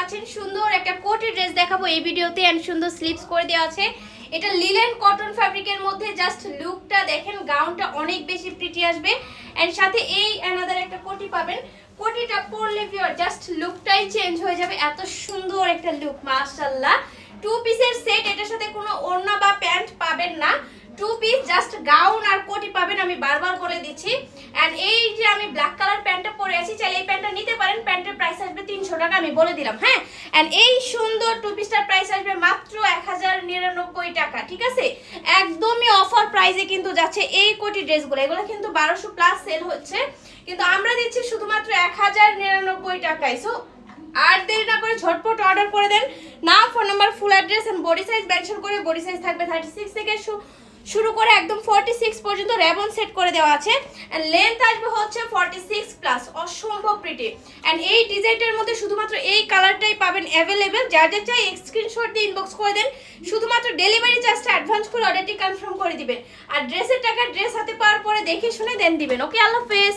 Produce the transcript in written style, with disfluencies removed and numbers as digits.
পাচ্ছেন সুন্দর একটা কোটি ড্রেস দেখাবো এই ভিডিওতে এন্ড সুন্দর স্লিভস করে দেওয়া আছে। এটা লিলেন কটন ফ্যাব্রিকের মধ্যে, জাস্ট লুকটা দেখেন, গাউনটা অনেক বেশি প্রিটি আসবে এন্ড সাথে এই অ্যানাদার একটা কোটি পাবেন। কোটিটা পরলে ভিউয়ার জাস্ট লুকটাই চেঞ্জ হয়ে যাবে, এত সুন্দর একটা লুক মাশাআল্লাহ। টু পিসের সেট, এটার সাথে কোনো ওড়না বা প্যান্ট পাবেন না, টু পিস জাস্ট গাউন আর কোটি পাবেন, আমি বারবার বলে দিচ্ছি। এন্ড এই যে আমি ব্ল্যাক কালার প্যান্টটা পরে আছি, চাইলে এই প্যান্টটা নিতে পারেন, প্যান্টের প্রাইস আসবে 300 টাকা, আমি বলে দিলাম। হ্যাঁ, এন্ড এই সুন্দর টু পিসটার প্রাইস আসবে মাত্র 1099 টাকা, ঠিক আছে? একদমই অফার প্রাইসে কিন্তু যাচ্ছে এই কোটি ড্রেসগুলো, এগুলো কিন্তু 1200 প্লাস সেল হচ্ছে, কিন্তু আমরা দিচ্ছি শুধুমাত্র 1099 টাকায়। সো আর দেরি না করে ঝটপট অর্ডার করে দেন। নাম, phone number, full address and body size mention করে, বডি সাইজ থাকবে 36 থেকে শুরু করে একদম 46 পর্যন্ত রেবন সেট করে দেওয়া আছে এন্ড লেন্থ আসবে হচ্ছে 46 প্লাস, অসম্ভব প্রিটি। এন্ড এই ডিজাইনটার মধ্যে শুধুমাত্র এই কালারটাই পাবেন অ্যাভেলেবেল, যার যা চাই স্ক্রিনশট দিয়ে ইনবক্স করে দেন, শুধুমাত্র ডেলিভারি চার্জটা অ্যাডভান্স করে অর্ডারটি কনফার্ম করে দিবেন, আর ড্রেসের টাকা ড্রেস হাতে পাওয়ার পরে দেখে শুনে দেন দিবেন। ওকে, আল্লাহ হাফেজ।